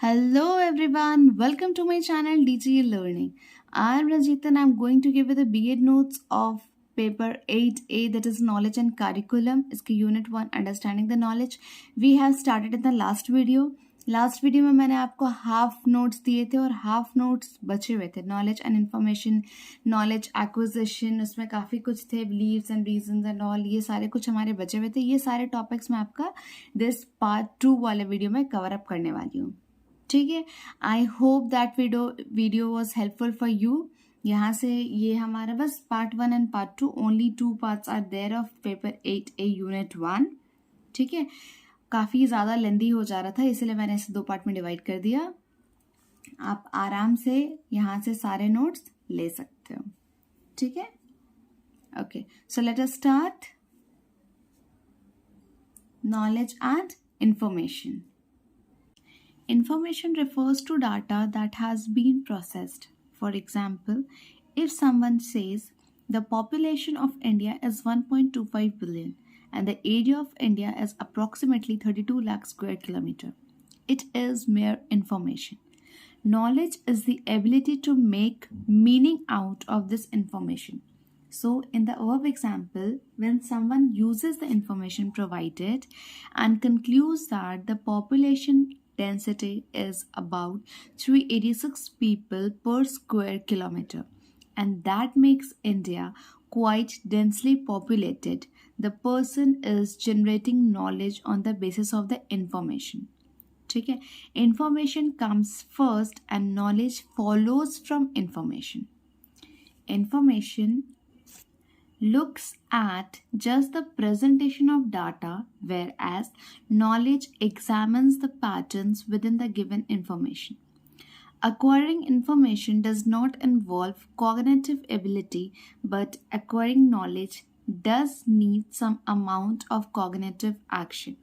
Hello everyone, welcome to my channel DGE Learning. I'm Ranjit and I'm going to give you the BEd notes of paper 8A, that is knowledge and curriculum. इसकी unit 1 understanding the knowledge. We have started in the last video. Last video में मैंने आपको half notes दिए थे और half notes बचे हुए थे. Knowledge and information, knowledge acquisition, उसमें काफ़ी कुछ थे, beliefs and reasons and all, ये सारे कुछ हमारे बचे हुए थे. ये सारे टॉपिक्स मैं आपका दिस पार्ट 2 वाले वीडियो में कवर अप करने वाली हूँ. ठीक है. I hope that video was helpful for you. यहाँ से ये हमारा बस part 1 and part 2, only 2 parts are there of paper 8A unit 1. ठीक है. काफ़ी ज़्यादा लेंदी हो जा रहा था, इसलिए मैंने इसे 2 पार्ट में डिवाइड कर दिया. आप आराम से यहाँ से सारे नोट्स ले सकते हो. ठीक है. Okay, so let us start. Knowledge and information. Information refers to data that has been processed. For example, if someone says the population of India is 1.25 billion and the area of India is approximately 32 lakh square kilometer, it is mere information. Knowledge is the ability to make meaning out of this information. So, in the above example, when someone uses the information provided and concludes that the population density is about 386 people per square kilometer, and that makes India quite densely populated, the person is generating knowledge on the basis of the information. ठीक है. Information comes first and knowledge follows from information. Information looks at just the presentation of data, whereas knowledge examines the patterns within the given information. Acquiring information does not involve cognitive ability, but acquiring knowledge does need some amount of cognitive action.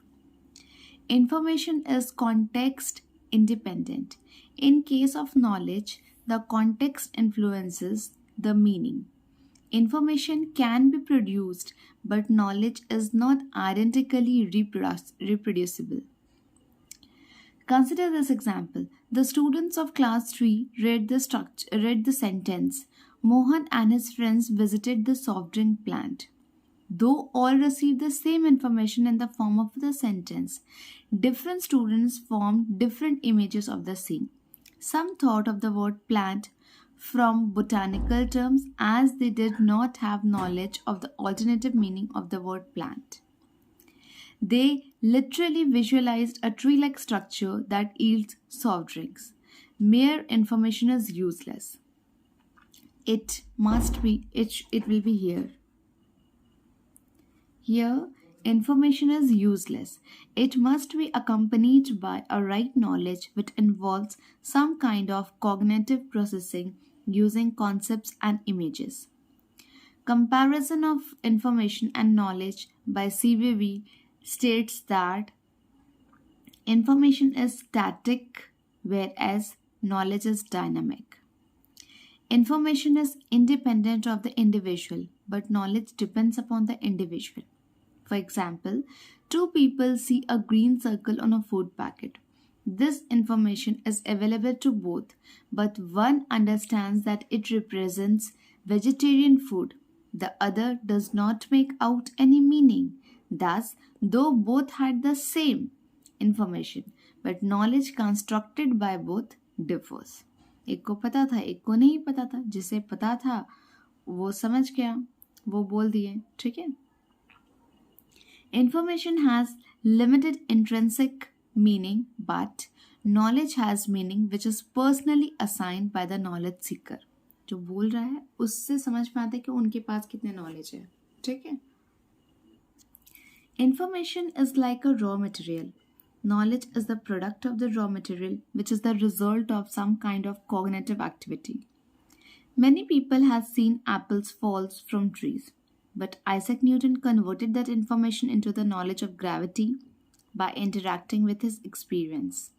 Information is context independent. In case of knowledge, the context influences the meaning. Information can be produced, but knowledge is not identically reproducible. Consider this example. The students of class 3 read the sentence, Mohan and his friends visited the soft drink plant. Though all received the same information in the form of the sentence, different students formed different images of the scene. Some thought of the word plant from botanical terms, as they did not have knowledge of the alternative meaning of the word plant. They literally visualized a tree-like structure that yields soft drinks. Mere information is useless. It will be here. Here, information is useless. It must be accompanied by a right knowledge which involves some kind of cognitive processing using concepts and images. Comparison of information and knowledge by CVV states that information is static, whereas knowledge is dynamic. Information is independent of the individual, but knowledge depends upon the individual. For example, 2 people see a green circle on a food packet. This information is available to both, but one understands that it represents vegetarian food. The other does not make out any meaning. Thus, though both had the same information, but knowledge constructed by both differs. एक को पता था, एक को नहीं पता था. जिसे पता था वो समझ गया, वो बोल दिए. ठीक है. Information has limited intrinsic meaning, but knowledge has meaning which is personally assigned by the knowledge seeker. जो बोल रहा है उससे समझ में आता है कि उनके पास कितने नॉलेज है. ठीक है. Information is like a raw material. Knowledge is the product of the raw material, which is the result of some kind of cognitive activity. Many people have seen apples fall from trees, but Isaac Newton converted that information into the knowledge of gravity by interacting with his experience.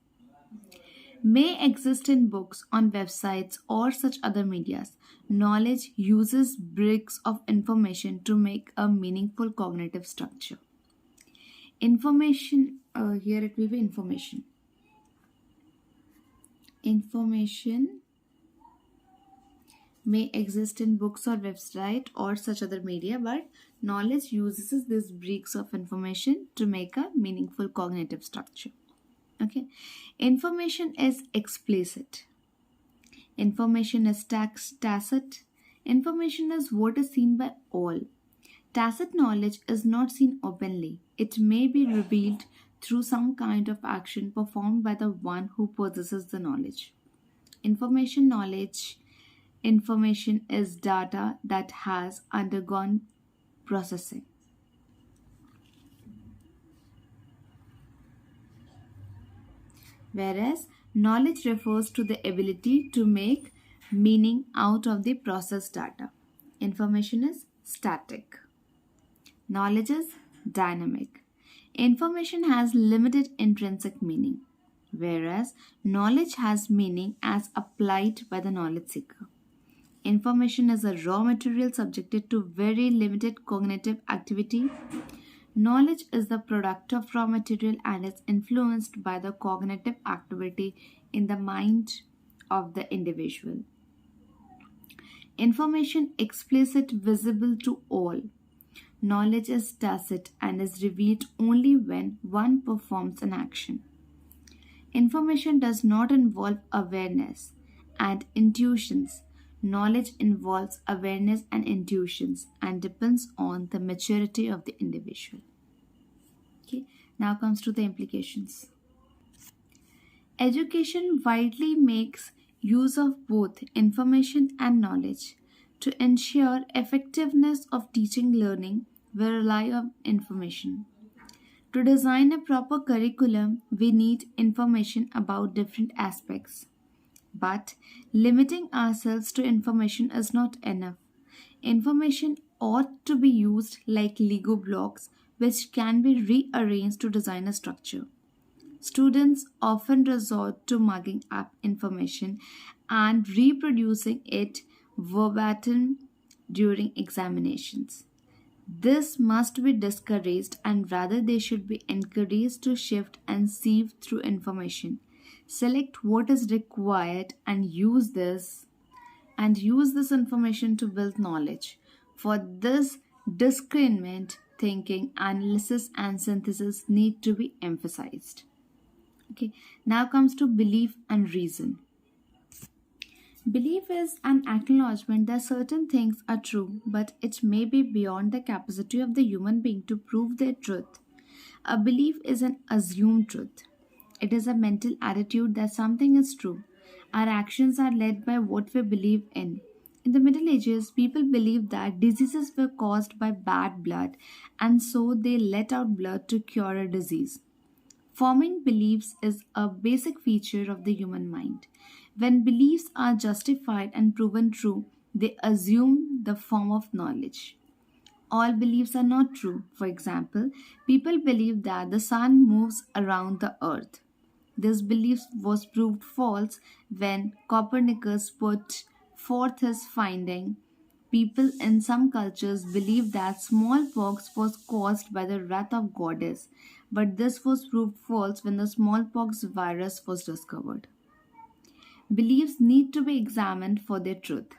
May exist in books, on websites, or such other medias. Knowledge uses bricks of information to make a meaningful cognitive structure. Information, here it will be information. Information may exist in books or website or such other media, but knowledge uses these bricks of information to make a meaningful cognitive structure. Okay, information is explicit. Information is tacit. Information is what is seen by all. Tacit knowledge is not seen openly. It may be revealed through some kind of action performed by the one who possesses the knowledge. Information knowledge Information is data that has undergone processing. Whereas knowledge refers to the ability to make meaning out of the processed data. Information is static. Knowledge is dynamic. Information has limited intrinsic meaning, whereas knowledge has meaning as applied by the knowledge seeker. Information is a raw material subjected to very limited cognitive activity. Knowledge is the product of raw material and is influenced by the cognitive activity in the mind of the individual. Information explicit, visible to all. Knowledge is tacit and is revealed only when one performs an action. Information does not involve awareness and intuitions. Knowledge involves awareness and intuitions and depends on the maturity of the individual. Okay, now comes to the implications. Education widely makes use of both information and knowledge. To ensure effectiveness of teaching learning, we rely on information. To design a proper curriculum, we need information about different aspects. But limiting ourselves to information is not enough. Information ought to be used like Lego blocks, which can be rearranged to design a structure. Students often resort to mugging up information and reproducing it verbatim during examinations. This must be discouraged, and rather they should be encouraged to shift and sieve through information. Select what is required and use this information to build knowledge. For this, discernment, thinking, analysis, and synthesis need to be emphasized. Okay, now comes to belief and reason. Belief is an acknowledgement that certain things are true, but it may be beyond the capacity of the human being to prove their truth. A belief is an assumed truth. It is a mental attitude that something is true. Our actions are led by what we believe in. In the Middle Ages, people believed that diseases were caused by bad blood, and so they let out blood to cure a disease. Forming beliefs is a basic feature of the human mind. When beliefs are justified and proven true, they assume the form of knowledge. All beliefs are not true. For example, people believe that the sun moves around the earth. This belief was proved false when Copernicus put forth his finding. People in some cultures believe that smallpox was caused by the wrath of goddess, but this was proved false when the smallpox virus was discovered. Beliefs need to be examined for their truth.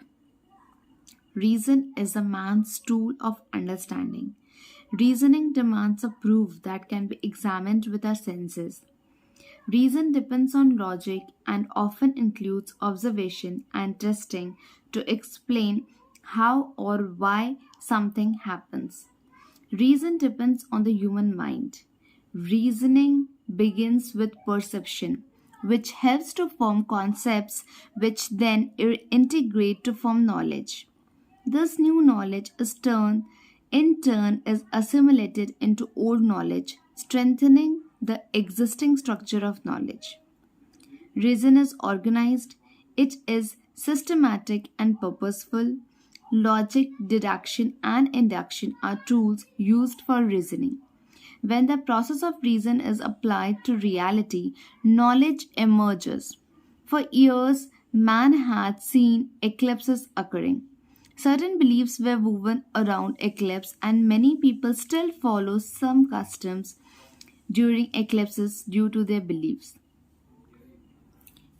Reason is a man's tool of understanding. Reasoning demands a proof that can be examined with our senses. Reason depends on logic and often includes observation and testing to explain how or why something happens. Reason depends on the human mind. Reasoning begins with perception, which helps to form concepts which then integrate to form knowledge. This new knowledge in turn is assimilated into old knowledge, strengthening the existing structure of knowledge. Reason is organized, it is systematic and purposeful. Logic, deduction, and induction are tools used for reasoning. When the process of reason is applied to reality, knowledge emerges. For years, man had seen eclipses occurring. Certain beliefs were woven around eclipse, and many people still follow some customs during eclipses due to their beliefs.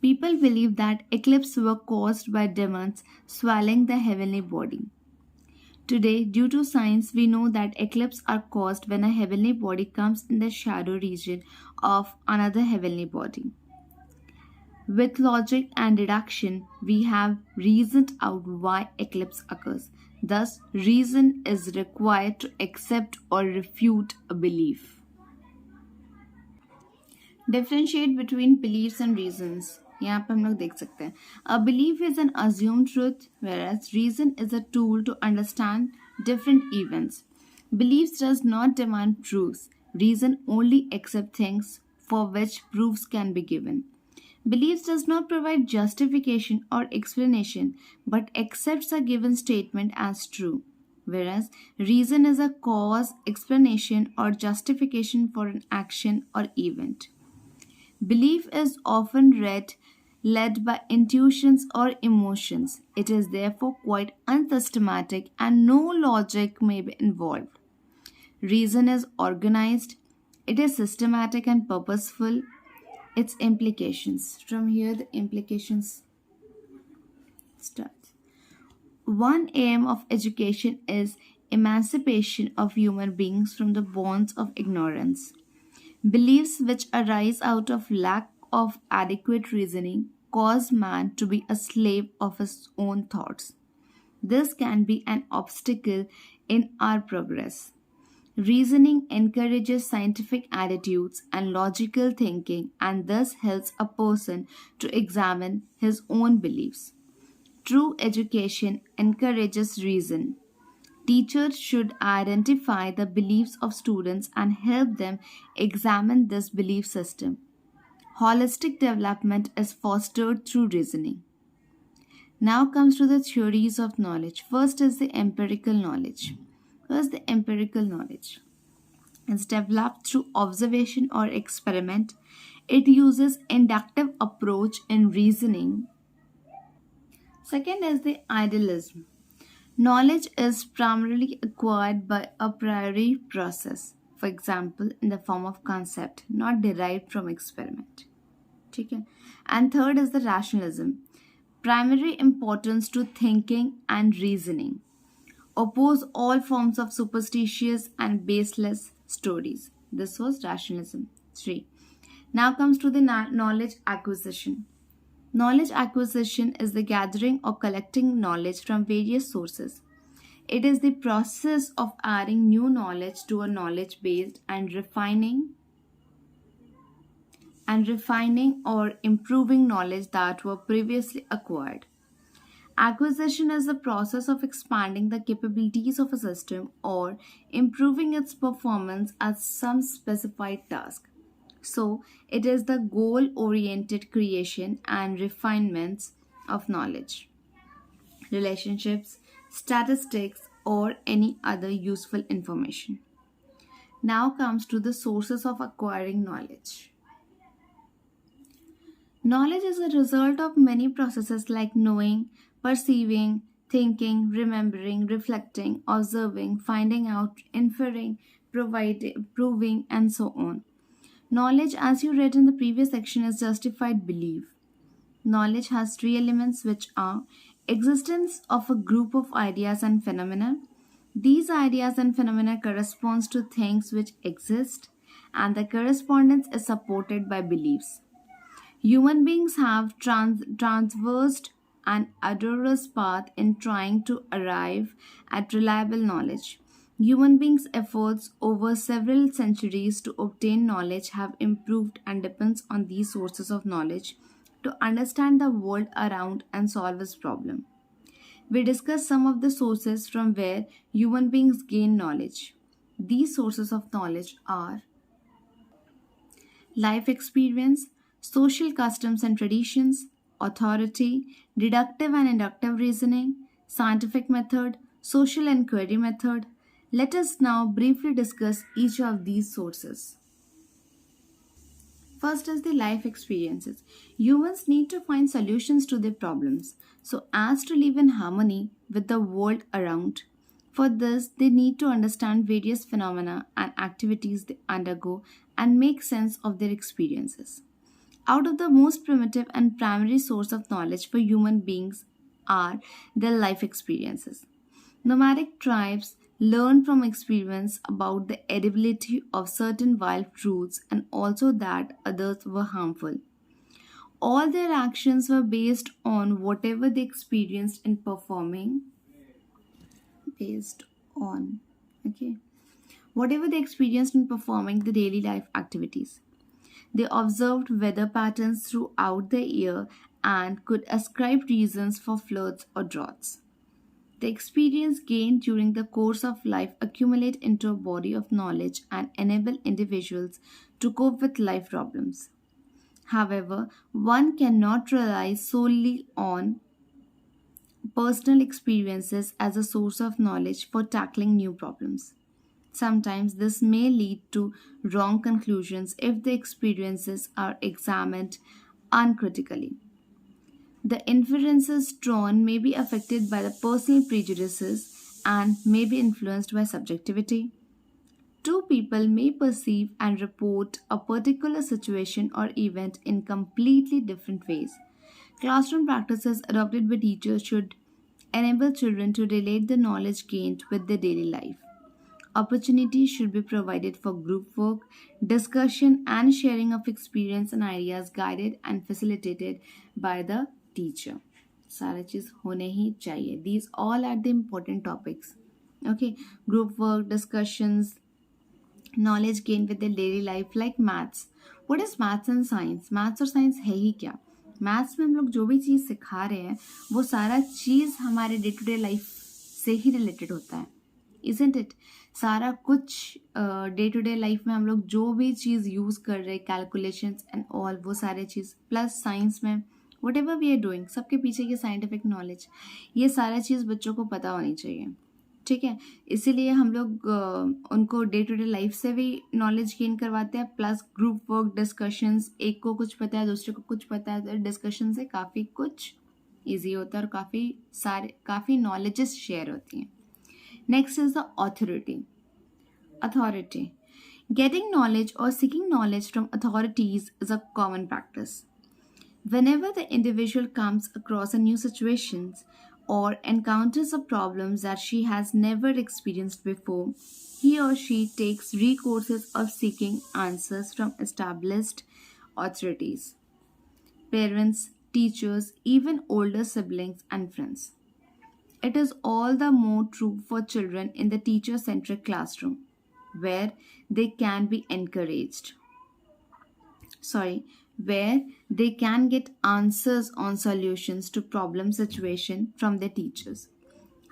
People believe that eclipses were caused by demons swallowing the heavenly body. Today, due to science, we know that eclipses are caused when a heavenly body comes in the shadow region of another heavenly body. With logic and deduction, we have reasoned out why eclipse occurs. Thus, reason is required to accept or refute a belief. Differentiate between beliefs and reasons. यहाँ पे हम लोग देख सकते हैं. A belief is an assumed truth, whereas reason is a tool to understand different events. Beliefs does not demand proofs. Reason only accepts things for which proofs can be given. Beliefs does not provide justification or explanation, but accepts a given statement as true, whereas reason is a cause, explanation, or justification for an action or event. Belief is often led by intuitions or emotions. It is therefore quite unsystematic and no logic may be involved. Reason is organized, it is systematic and purposeful. Its implications. From here, the implications start. One aim of education is emancipation of human beings from the bonds of ignorance. Beliefs which arise out of lack of adequate reasoning cause man to be a slave of his own thoughts. This can be an obstacle in our progress. Reasoning encourages scientific attitudes and logical thinking and thus helps a person to examine his own beliefs. True education encourages reason. Teachers should identify the beliefs of students and help them examine this belief system. Holistic development is fostered through reasoning. Now comes to the theories of knowledge. First is the empirical knowledge. First, the empirical knowledge. It's developed through observation or experiment. It uses inductive approach in reasoning. Second is the idealism. Knowledge is primarily acquired by a priori process, for example, in the form of concept, not derived from experiment. Okay? And third is the rationalism. Primary importance to thinking and reasoning. Oppose all forms of superstitious and baseless stories. This was rationalism. 3. Now comes to the knowledge acquisition. Knowledge acquisition is the gathering or collecting knowledge from various sources. It is the process of adding new knowledge to a knowledge base and refining or improving knowledge that were previously acquired. Acquisition is the process of expanding the capabilities of a system or improving its performance at some specified task. So, it is the goal oriented creation and refinements of knowledge, relationships, statistics, or any other useful information. Now comes to the sources of acquiring knowledge. Knowledge is a result of many processes like knowing, perceiving, thinking, remembering, reflecting, observing, finding out, inferring, proving, and so on. Knowledge, as you read in the previous section, is justified belief. Knowledge has three elements, which are existence of a group of ideas and phenomena. These ideas and phenomena corresponds to things which exist, and the correspondence is supported by beliefs. Human beings have traversed an arduous path in trying to arrive at reliable knowledge. Human beings' efforts over several centuries to obtain knowledge have improved and depends on these sources of knowledge to understand the world around and solve its problem. We discuss some of the sources from where human beings gain knowledge. These sources of knowledge are life experience, social customs and traditions, authority, deductive and inductive reasoning, scientific method, social inquiry method. Let us now briefly discuss each of these sources. First is the life experiences. Humans need to find solutions to their problems so as to live in harmony with the world around. For this, they need to understand various phenomena and activities they undergo and make sense of their experiences. Out of the most primitive and primary source of knowledge for human beings are their life experiences. Nomadic tribes learn from experience about the edibility of certain wild fruits and also that others were harmful. All their actions were based on whatever they experienced in performing, based on, okay, whatever they experienced in performing the daily life activities. They observed weather patterns throughout the year and could ascribe reasons for floods or droughts. The experience gained during the course of life accumulate into a body of knowledge and enable individuals to cope with life problems. However, one cannot rely solely on personal experiences as a source of knowledge for tackling new problems. Sometimes this may lead to wrong conclusions if the experiences are examined uncritically. The inferences drawn may be affected by the personal prejudices and may be influenced by subjectivity. Two people may perceive and report a particular situation or event in completely different ways. Classroom practices adopted by teachers should enable children to relate the knowledge gained with their daily life. Opportunities should be provided for group work, discussion, and sharing of experience and ideas guided and facilitated by the teacher. सारा चीज़ होने ही चाहिए. These all are the important topics. Okay, group work, discussions, knowledge gained with the daily life like maths. What is maths and science? Maths और science है ही क्या? Maths में हम लोग जो भी चीज़ सिखा रहे हैं वो सारा चीज़ हमारे डे टू डे लाइफ से ही रिलेटेड होता है, isn't it? सारा कुछ डे टू डे लाइफ में हम लोग जो भी चीज़ यूज़ कर रहे हैं, कैलकुलेशंस एंड ऑल, वो सारे चीज़ प्लस साइंस में whatever we are doing, सबके पीछे की साइंटिफिक नॉलेज, ये सारा चीज़ बच्चों को पता होनी चाहिए. ठीक है, इसीलिए हम लोग उनको डे टू डे लाइफ से भी नॉलेज गेन करवाते हैं, प्लस ग्रुप वर्क, डिस्कशंस, एक को कुछ पता है दूसरे को कुछ पता है, तो डिस्कशन से काफ़ी कुछ ईजी होता है और काफ़ी नॉलेजेस शेयर होती हैं. Next is the authority. Authority. Getting knowledge or seeking knowledge from authorities is a common practice. Whenever the individual comes across a new situations or encounters a problems that she has never experienced before, he or she takes recourses of seeking answers from established authorities, parents, teachers, even older siblings and friends. It is all the more true for children in the teacher centric classroom, where they can be encouraged. Where they can get answers on solutions to problem situation from their teachers.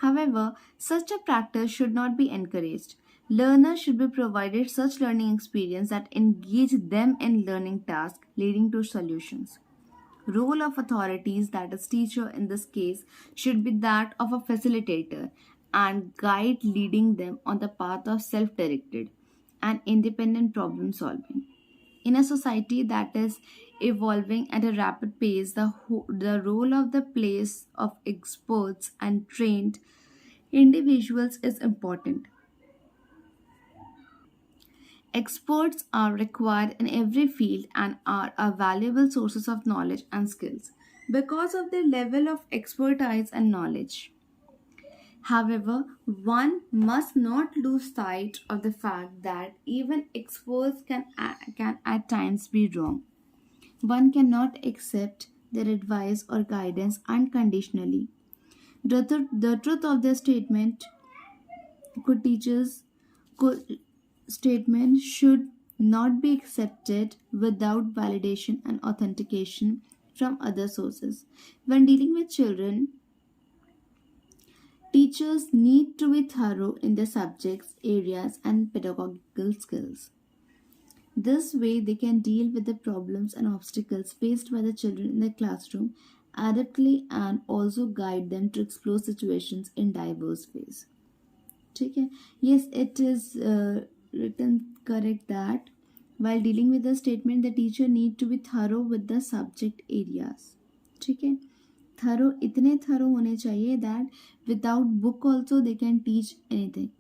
However, such a practice should not be encouraged. Learners should be provided such learning experience that engage them in learning tasks leading to solutions. Role of authorities, that is teacher in this case, should be that of a facilitator and guide, leading them on the path of self-directed and independent problem solving. In a society that is evolving at a rapid pace, the role of the place of experts and trained individuals is important. Experts are required in every field and are valuable sources of knowledge and skills because of their level of expertise and knowledge. However, one must not lose sight of the fact that even experts can at times be wrong. One cannot accept their advice or guidance unconditionally. The truth of their could teachers could statement should not be accepted without validation and authentication from other sources. When dealing with children, teachers need to be thorough in their subjects, areas, and pedagogical skills. This way, they can deal with the problems and obstacles faced by the children in the classroom adeptly and also guide them to explore situations in diverse ways. Okay? Yes, it is written correct that while dealing with the statement, the teacher need to be thorough with the subject areas. ठीक है, thorough, इतने thorough होने चाहिए that without book also they can teach anything.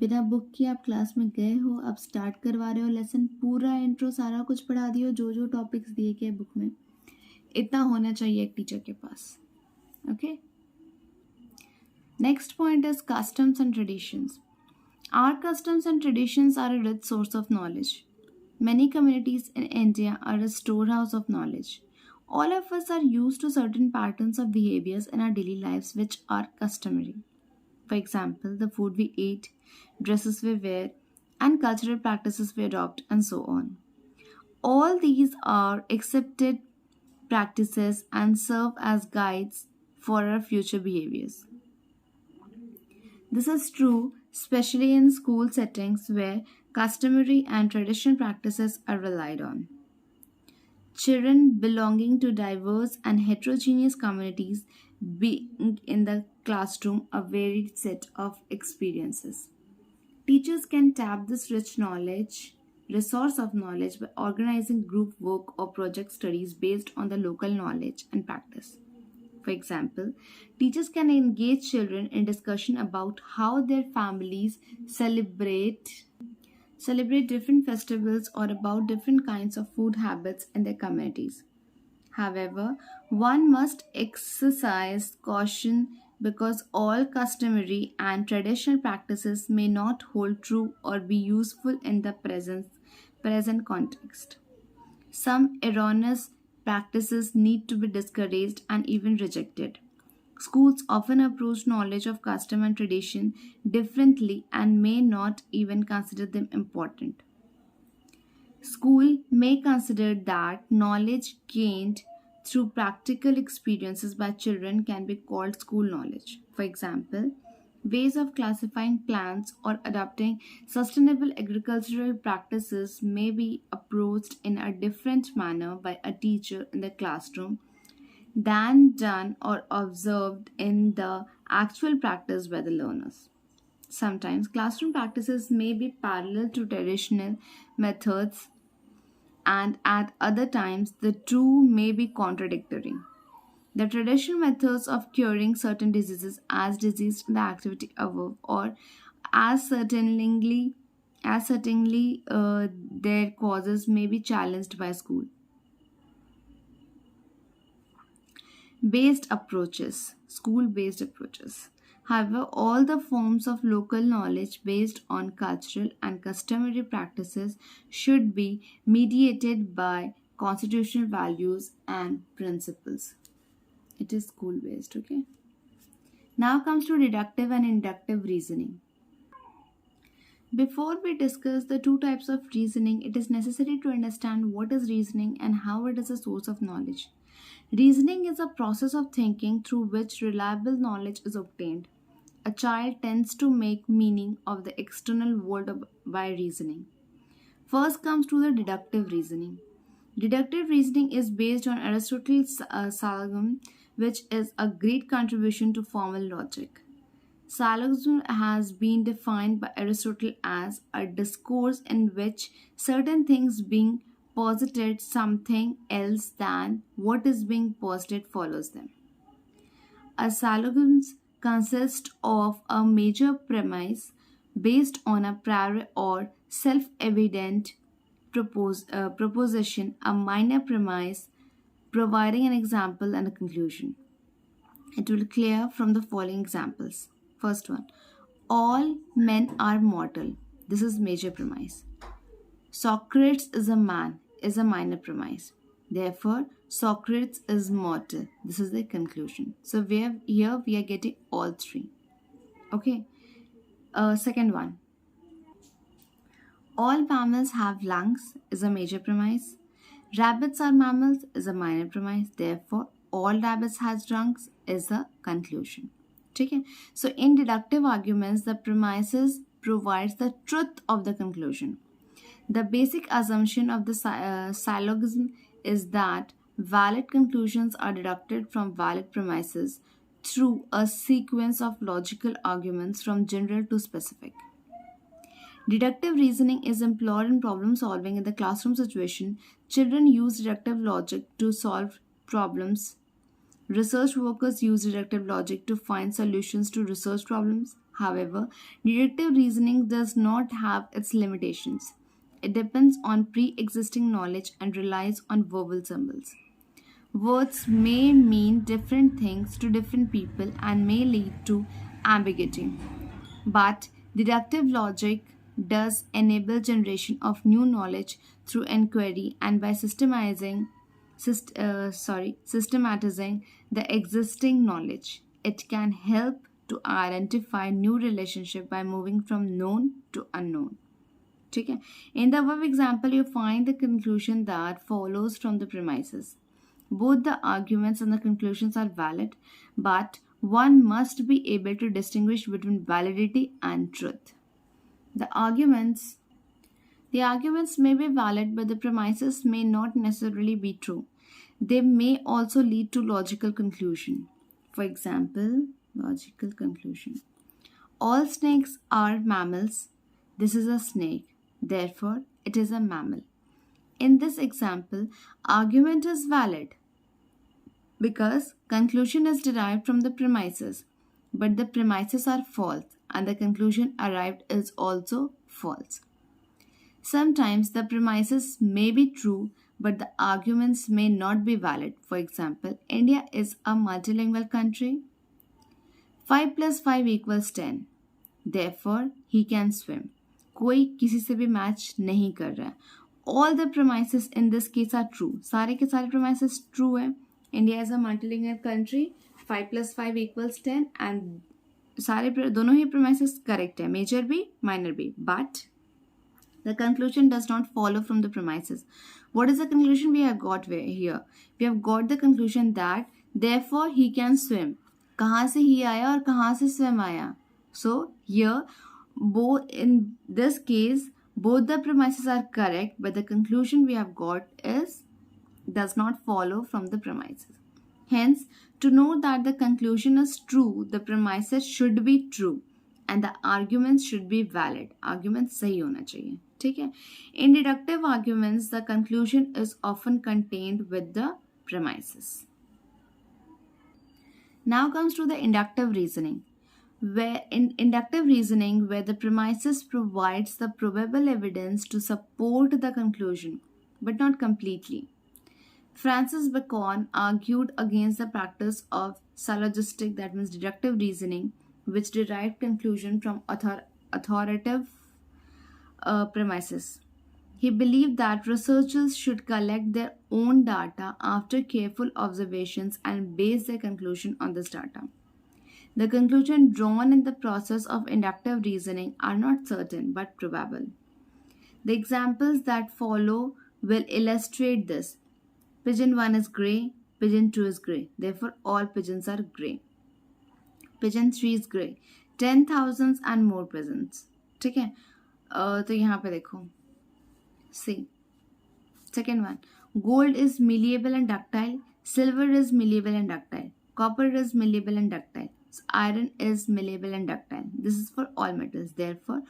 बिना book के आप class में गए हो, अब स्टार्ट करवा रहे हो लेसन, पूरा इंट्रो सारा कुछ पढ़ा दियो, जो जो टॉपिक्स दिए गए बुक में, इतना होना चाहिए एक टीचर के पास. Okay. Next point is customs and traditions. Our customs and traditions are a rich source of knowledge. Many communities in India are a storehouse of knowledge. All of us are used to certain patterns of behaviors in our daily lives which are customary. For example, the food we eat, dresses we wear, and cultural practices we adopt, and so on. All these are accepted practices and serve as guides for our future behaviors. This is true especially in school settings where customary and traditional practices are relied on. Children belonging to diverse and heterogeneous communities being in the classroom a varied set of experiences. Teachers can tap this resource of knowledge by organizing group work or project studies based on the local knowledge and practice. For example, teachers can engage children in discussion about how their families celebrate different festivals or about different kinds of food habits in their communities. However, one must exercise caution because all customary and traditional practices may not hold true or be useful in the present context. Some erroneous practices need to be discouraged and even rejected. Schools often approach knowledge of custom and tradition differently and may not even consider them important. School may consider that knowledge gained through practical experiences by children can be called school knowledge. For example, ways of classifying plants or adopting sustainable agricultural practices may be approached in a different manner by a teacher in the classroom than done or observed in the actual practice by the learners. Sometimes classroom practices may be parallel to traditional methods, and at other times the two may be contradictory. The traditional methods of curing certain diseases as diseased in the activity above, or as certainly their causes may be challenged by school based approaches. However, all the forms of local knowledge based on cultural and customary practices should be mediated by constitutional values and principles. It is school based, okay? Now comes to deductive and inductive reasoning. Before we discuss the two types of reasoning, it is necessary to understand what is reasoning and how it is a source of knowledge. Reasoning is a process of thinking through which reliable knowledge is obtained. A child tends to make meaning of the external world by reasoning. First comes to the deductive reasoning. Deductive reasoning is based on Aristotle's syllogism, which is a great contribution to formal logic. Syllogism has been defined by Aristotle as a discourse in which certain things being posited something else than what is being posited follows them. A syllogism consists of a major premise based on a prior or self-evident proposition, a minor premise providing an example and a conclusion. It will clear from the following examples. First one, all men are mortal. This is major premise. Socrates is a man is a minor premise. Therefore, Socrates is mortal. This is the conclusion. So here we are getting all three. Okay. Second one, all mammals have lungs is a major premise. Rabbits are mammals is a minor premise. Therefore, all rabbits has lungs is a conclusion. Okay. So in deductive arguments, the premises provides the truth of the conclusion. The basic assumption of the syllogism is that valid conclusions are deducted from valid premises through a sequence of logical arguments from general to specific. Deductive reasoning is employed in problem solving in the classroom situation. Children use deductive logic to solve problems. Research workers use deductive logic to find solutions to research problems. However, deductive reasoning does not have its limitations. It depends on pre existing knowledge and relies on verbal symbols. Words may mean different things to different people and may lead to ambiguity. But deductive logic does enable generation of new knowledge through inquiry and by systematizing the existing knowledge. It can help to identify new relationship by moving from known to unknown. ठीक है? In the above example, you find the conclusion that follows from the premises. Both the arguments and the conclusions are valid, but one must be able to distinguish between validity and truth. The arguments may be valid, but the premises may not necessarily be true. They may also lead to logical conclusion. For example, logical conclusion. All snakes are mammals. This is a snake. Therefore, it is a mammal. In this example, argument is valid because conclusion is derived from the premises, but the premises are false and the conclusion arrived is also false. Sometimes the premises may be true, but the arguments may not be valid. For example, India is a multilingual country. 5 plus 5 equals 10. Therefore, he can swim. कोई किसी से भी match नहीं कर रहा है. All the premises in this case are true. सारे के सारे premises true है. India is a multilingual country. 5 plus 5 equals 10 and सारे दोनों ही premises correct है. Major भी, minor भी. But the conclusion does not follow from the premises. What is the conclusion we have got here? We have got the conclusion that therefore he can swim. कहाँ से he आया और कहाँ से swim आया? So here, both in this case, both the premises are correct, but the conclusion we have got does not follow from the premises. Hence, to know that the conclusion is true, the premises should be true and the arguments should be valid. Arguments सही होना चाहिए. ठीक है? In deductive arguments, the conclusion is often contained with the premises. Now comes to the inductive reasoning. Where in inductive reasoning, where the premises provides the probable evidence to support the conclusion, but not completely. Francis Bacon argued against the practice of syllogistic, that means deductive reasoning, which derived conclusion from authoritative premises. He believed that researchers should collect their own data after careful observations and base their conclusion on this data. The conclusions drawn in the process of inductive reasoning are not certain but probable. The examples that follow will illustrate this. Pigeon 1 is grey, pigeon 2 is grey. Therefore, all pigeons are grey. Pigeon 3 is grey. 10,000 and more pigeons. ठीक है? तो यहाँ पे देखो. See. Second one. Gold is malleable and ductile. Silver is malleable and ductile. Copper is malleable and ductile. Iron is malleable and ductile. This is for all metals. Therefore,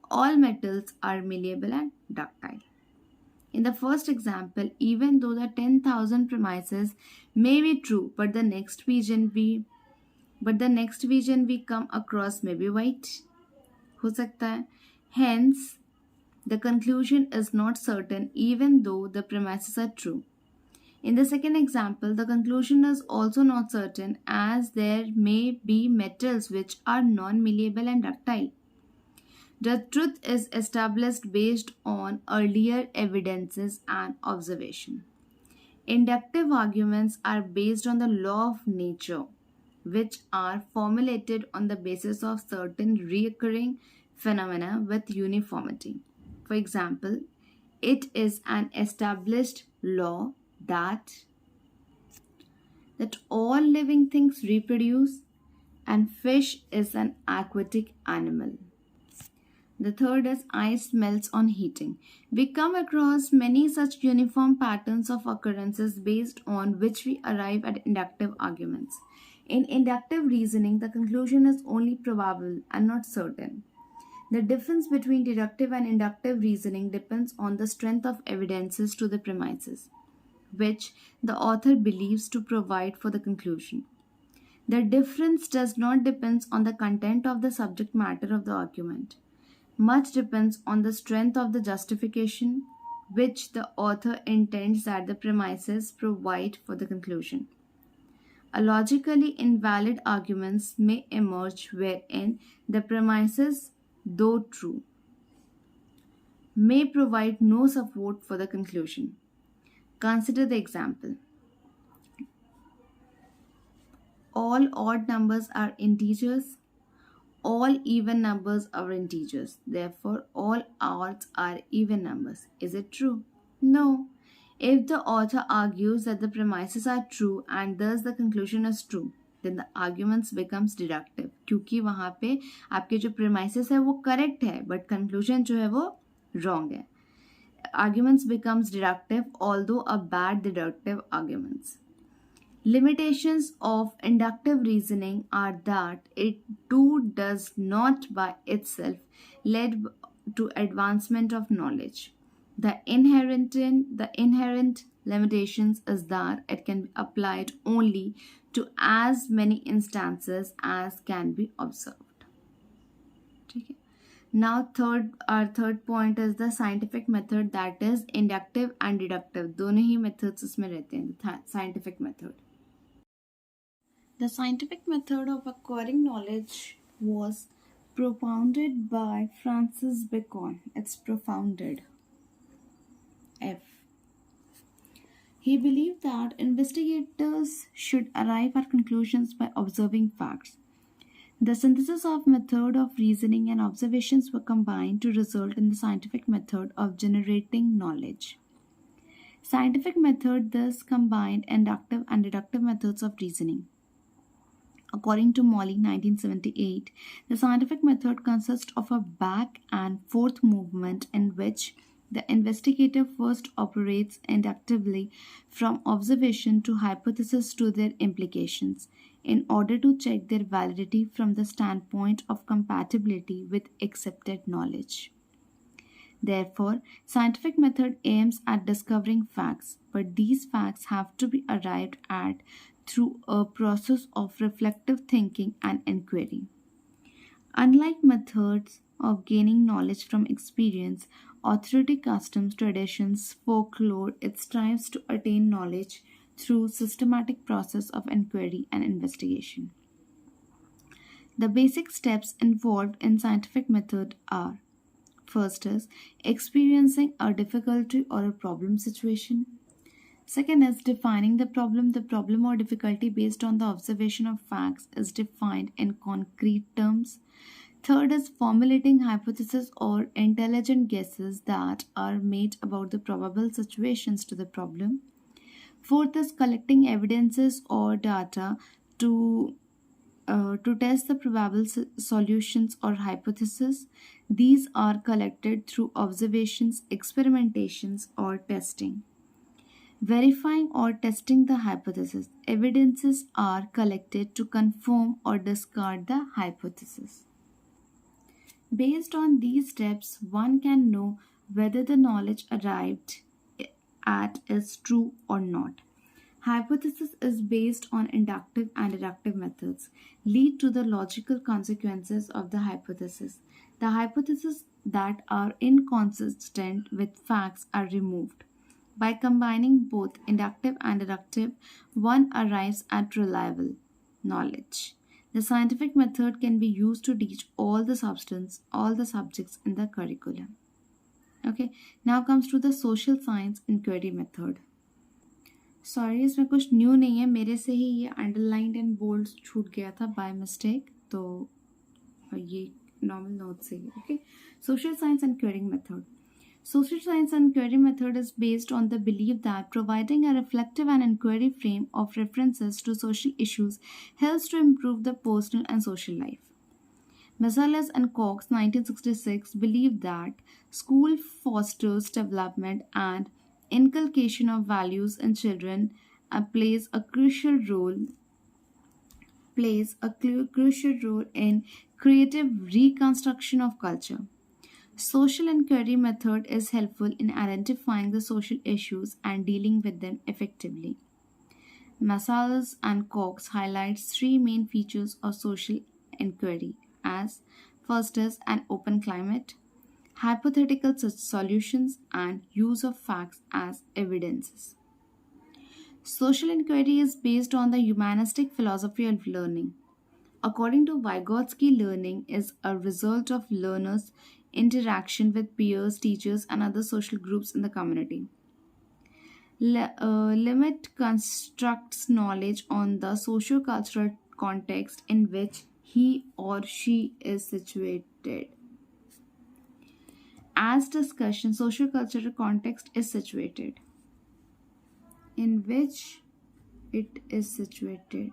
all metals are malleable and ductile. In the first example, even though the 10,000 premises may be true, but the next vision we come across may be white. हो सकता है. Hence, the conclusion is not certain even though the premises are true. In the second example, the conclusion is also not certain as there may be metals which are non-malleable and ductile. The truth is established based on earlier evidences and observation. Inductive arguments are based on the law of nature, which are formulated on the basis of certain recurring phenomena with uniformity. For example, it is an established law that all living things reproduce and fish is an aquatic animal. The third is ice melts on heating. We come across many such uniform patterns of occurrences based on which we arrive at inductive arguments. In inductive reasoning, the conclusion is only probable and not certain. The difference between deductive and inductive reasoning depends on the strength of evidences to the premises, which the author believes to provide for the conclusion. The difference does not depend on the content of the subject matter of the argument. Much depends on the strength of the justification which the author intends that the premises provide for the conclusion. A logically invalid arguments may emerge wherein the premises, though true, may provide no support for the conclusion. Consider the example. All odd numbers are integers, all even numbers are integers. Therefore, all odds are even numbers. Is it true? No. If the author argues that the premises are true and thus the conclusion is true, then the arguments becomes deductive. क्योंकि वहाँ पे आपके जो premises है वो correct है, but conclusion जो है वो wrong है. Arguments becomes deductive, although a bad deductive arguments. Limitations of inductive reasoning are that it too does not by itself lead to advancement of knowledge. The inherent limitations is that it can be applied only to as many instances as can be observed. Okay. Now our third point is the scientific method, that is inductive and deductive. दोनों ही methods इसमें रहते हैं. Scientific method. The scientific method of acquiring knowledge was propounded by Francis Bacon. It's propounded. F. He believed that investigators should arrive at conclusions by observing facts. The synthesis of method of reasoning and observations were combined to result in the scientific method of generating knowledge. Scientific method thus combined inductive and deductive methods of reasoning. According to Molly, 1978, the scientific method consists of a back and forth movement in which the investigator first operates inductively from observation to hypothesis to their implications in order to check their validity from the standpoint of compatibility with accepted knowledge. Therefore, scientific method aims at discovering facts, but these facts have to be arrived at through a process of reflective thinking and inquiry. Unlike methods of gaining knowledge from experience, authority, customs, traditions, folklore, it strives to attain knowledge through systematic process of inquiry and investigation. The basic steps involved in scientific method are: first is experiencing a difficulty or a problem situation. Second is defining the problem. The problem or difficulty based on the observation of facts is defined in concrete terms. Third is formulating hypotheses or intelligent guesses that are made about the probable situations to the problem. Fourth is collecting evidences or data to test the probable solutions or hypotheses. These are collected through observations, experimentations, or testing. Verifying or testing the hypothesis. Evidences are collected to confirm or discard the hypothesis. Based on these steps, one can know whether the knowledge arrived at is true or not. Hypothesis is based on inductive and deductive methods, lead to the logical consequences of the hypothesis. The hypotheses that are inconsistent with facts are removed. By combining both inductive and deductive, one arrives at reliable knowledge. The scientific method can be used to teach all the subjects in the curriculum. Okay, now comes to the social science inquiry method. Sorry, इसमें कुछ new नहीं है, मेरे से ही ये underlined and bold छूट गया था बाय मिस्टेक, तो ये नॉर्मल नोट से ही. Okay, social science inquiring method. Social science inquiry method is based on the belief that providing a reflective and inquiry frame of references to social issues helps to improve the personal and social life. Masallas and Cox, 1966, believed that school fosters development and inculcation of values in children and plays a crucial role in creative reconstruction of culture. Social inquiry method is helpful in identifying the social issues and dealing with them effectively. Masalas and Cox highlights three main features of social inquiry as first is an open climate, hypothetical solutions, and use of facts as evidences. Social inquiry is based on the humanistic philosophy of learning. According to Vygotsky, learning is a result of learners' interaction with peers, teachers, and other social groups in the community. Limit constructs knowledge on the socio-cultural context in which he or she is situated. As discussion, socio-cultural context is situated in which it is situated.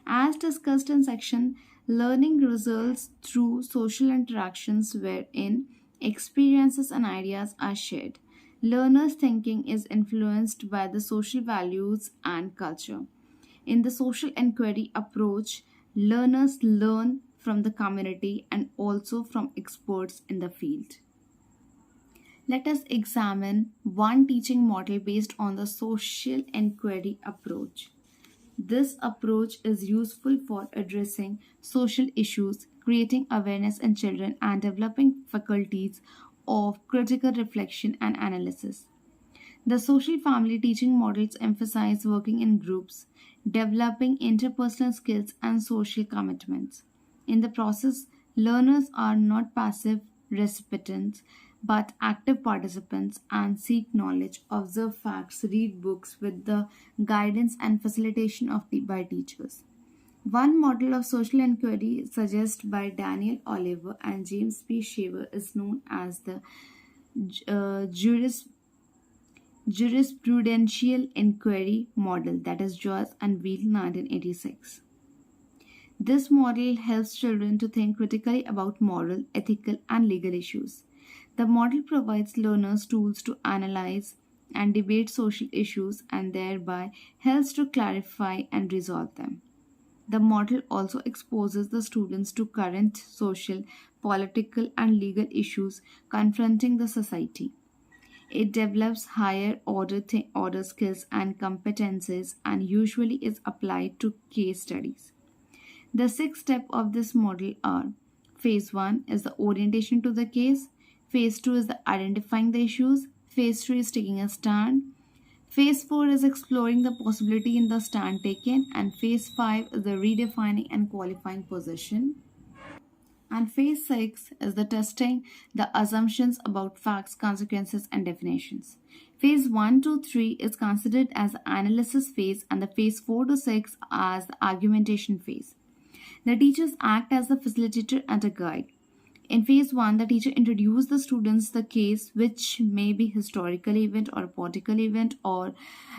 As discussed in section, learning results through social interactions wherein experiences and ideas are shared. Learners' thinking is influenced by the social values and culture. In the social inquiry approach, learners learn from the community and also from experts in the field. Let us examine one teaching model based on the social inquiry approach. This approach is useful for addressing social issues, creating awareness in children, and developing faculties of critical reflection and analysis. The social family teaching models emphasize working in groups, developing interpersonal skills, and social commitments. In the process, learners are not passive recipients but active participants and seek knowledge, observe facts, read books with the guidance and facilitation of by teachers. One model of social inquiry suggested by Daniel Oliver and James P. Shaver is known as the jurisprudential inquiry model, that is JAWS, unveiled in 1986. This model helps children to think critically about moral, ethical, and legal issues. The model provides learners tools to analyze and debate social issues and thereby helps to clarify and resolve them. The model also exposes the students to current social, political, and legal issues confronting the society. It develops higher order skills and competences and usually is applied to case studies. The six steps of this model are: phase 1 is the orientation to the case, phase 2 is the identifying the issues, phase 3 is taking a stand, phase 4 is exploring the possibility in the stand taken, and phase 5 is the redefining and qualifying position. And phase 6 is the testing the assumptions about facts, consequences, and definitions. Phase 1 to 3 is considered as the analysis phase, and the phase 4 to 6 as the argumentation phase. The teachers act as the facilitator and a guide. In phase 1, the teacher introduces the students the case, which may be historical event or a political event, or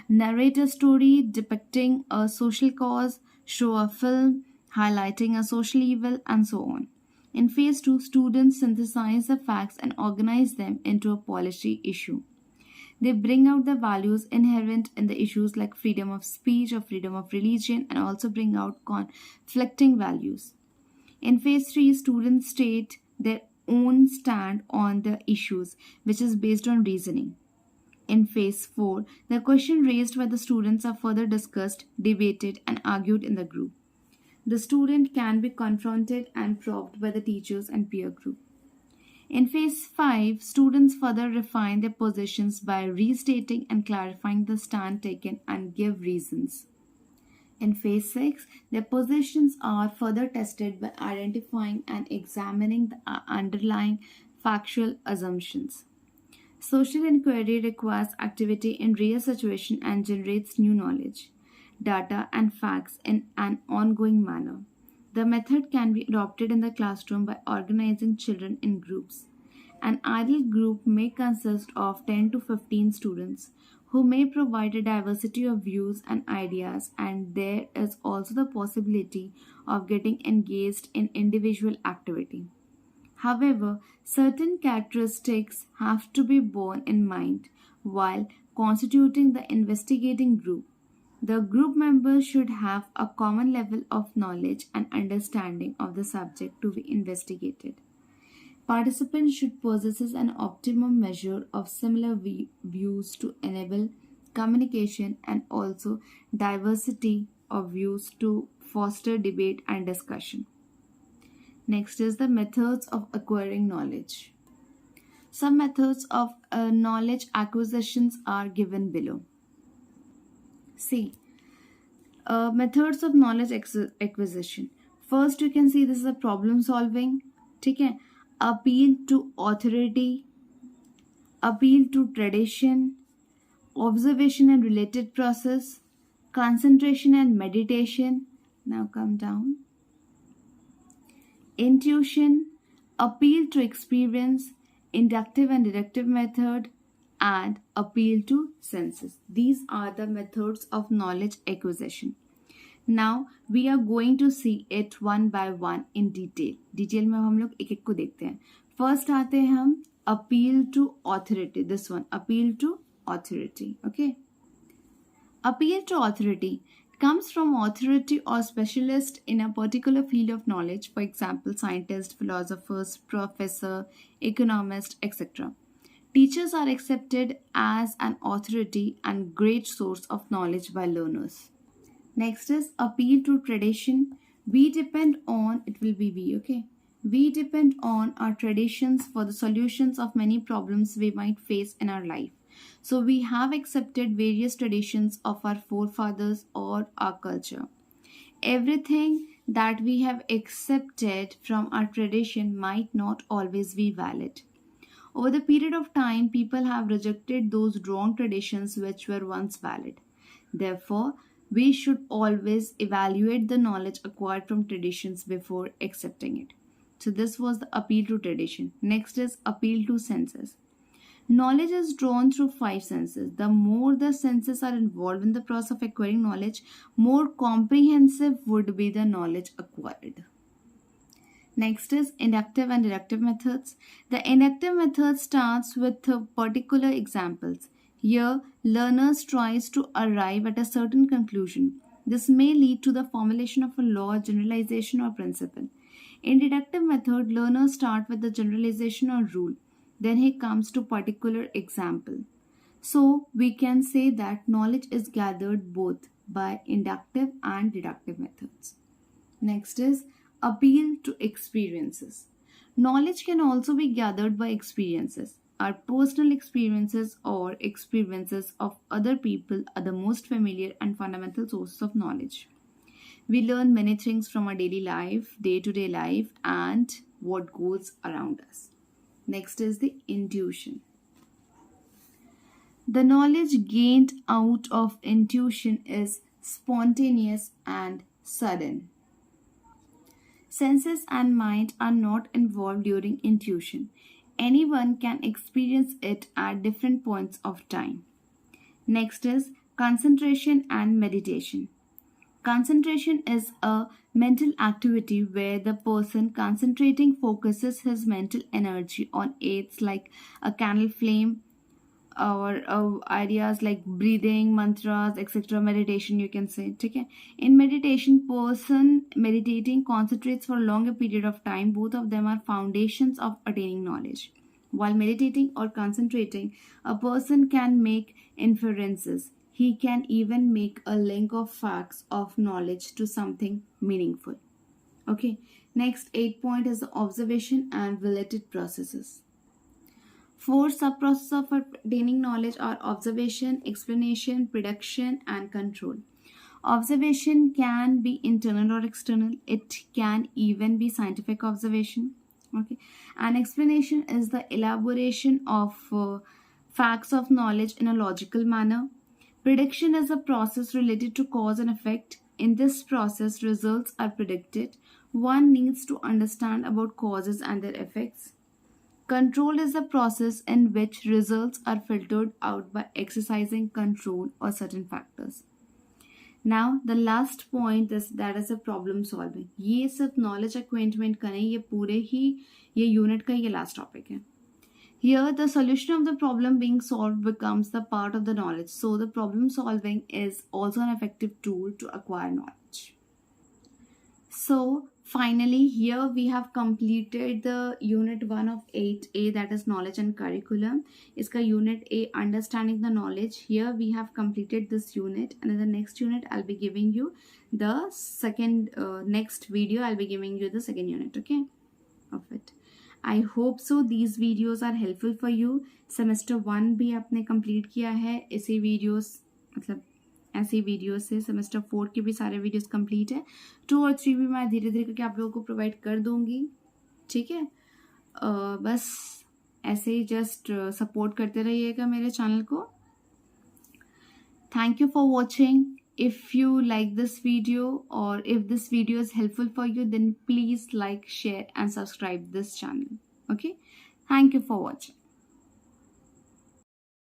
narrate a story depicting a social cause, show a film highlighting a social evil, and so on. In phase 2, students synthesize the facts and organize them into a policy issue. They bring out the values inherent in the issues like freedom of speech or freedom of religion, and also bring out conflicting values. In phase 3, students state their own stand on the issues, which is based on reasoning. In phase 4, the question raised by the students are further discussed, debated, and argued in the group. The student can be confronted and probed by the teachers and peer group. In phase 5, students further refine their positions by restating and clarifying the stand taken and give reasons. In phase 6, their positions are further tested by identifying and examining the underlying factual assumptions. Social inquiry requires activity in real situation and generates new knowledge, data, and facts in an ongoing manner. The method can be adopted in the classroom by organizing children in groups. An ideal group may consist of 10 to 15 students who may provide a diversity of views and ideas, and there is also the possibility of getting engaged in individual activity. However, certain characteristics have to be borne in mind while constituting the investigating group. The group members should have a common level of knowledge and understanding of the subject to be investigated. Participants should possess an optimum measure of similar views to enable communication, and also diversity of views to foster debate and discussion. Next is the methods of acquiring knowledge. Some methods of knowledge acquisitions are given below. See, methods of knowledge acquisition. First, you can see this is a problem solving. ठीक है, appeal to authority, appeal to tradition, observation and related process, concentration and meditation. Now come down. Intuition, appeal to experience, inductive and deductive method, and appeal to senses. These are the methods of knowledge acquisition. Now we are going to see it one by one in detail. Detail में हम लोग एक एक को देखते हैं. First आते हैं हम appeal to authority. This one, appeal to authority. Okay. Appeal to authority comes from authority or specialist in a particular field of knowledge, for example, scientists, philosophers, professor, economist, etc. Teachers are accepted as an authority and great source of knowledge by learners. Next is appeal to tradition. We depend on, it will be we, okay? We depend on our traditions for the solutions of many problems we might face in our life. So we have accepted various traditions of our forefathers or our culture. Everything that we have accepted from our tradition might not always be valid. Over the period of time, people have rejected those wrong traditions which were once valid. Therefore, we should always evaluate the knowledge acquired from traditions before accepting it. So this was the appeal to tradition. Next is appeal to senses. Knowledge is drawn through 5 senses. The more the senses are involved in the process of acquiring knowledge, more comprehensive would be the knowledge acquired. Next is inductive and deductive methods. The inductive method starts with particular examples. Here, learners tries to arrive at a certain conclusion. This may lead to the formulation of a law, generalization, or principle. In deductive method, learners start with the generalization or rule. Then he comes to particular example. So, we can say that knowledge is gathered both by inductive and deductive methods. Next is appeal to experiences. Knowledge can also be gathered by experiences. Our personal experiences or experiences of other people are the most familiar and fundamental sources of knowledge. We learn many things from our daily life, day-to-day life, and what goes around us. Next is the intuition. The knowledge gained out of intuition is spontaneous and sudden. Senses and mind are not involved during intuition. Anyone can experience it at different points of time. Next is concentration and meditation. Concentration is a mental activity where the person concentrating focuses his mental energy on aids like a candle flame or ideas like breathing, mantras, etc. Meditation, you can say. Okay? In meditation, person meditating concentrates for a longer period of time. Both of them are foundations of attaining knowledge. While meditating or concentrating, a person can make inferences. He can even make a link of facts of knowledge to something meaningful. Okay. Next, 8th point is the observation and related processes. 4 sub-processes of attaining knowledge are observation, explanation, prediction, and control. Observation can be internal or external. It can even be scientific observation. Okay. And explanation is the elaboration of facts of knowledge in a logical manner. Prediction is a process related to cause and effect. In this process, results are predicted. One needs to understand about causes and their effects. Control is the process in which results are filtered out by exercising control or certain factors. Now, the last point is that is a problem solving. ये सिर्फ knowledge acquaintment का नहीं, ये पूरे ही ये unit का ये last topic है. Here, the solution of the problem being solved becomes the part of the knowledge. So, the problem solving is also an effective tool to acquire knowledge. So finally, here we have completed the unit 1 of 8A, that is knowledge and curriculum. Iska unit A, understanding the knowledge. Here we have completed this unit, and in the next unit I'll be giving you the second next video I'll be giving you the second unit, okay, of it. I hope so these videos are helpful for you. Semester 1 भी आपने complete किया है इसी videos, मतलब ऐसे videos से। Semester 4 के भी सारे वीडियोस कंप्लीट है। 2 और 3 भी मैं धीरे धीरे करके आप लोगों को प्रोवाइड कर दूंगी, ठीक है। बस ऐसे ही जस्ट सपोर्ट करते रहिएगा मेरे चैनल को। Thank you for watching. If you like this video और if this video is helpful for you, then please like, share and subscribe this channel, okay. Thank you for watching.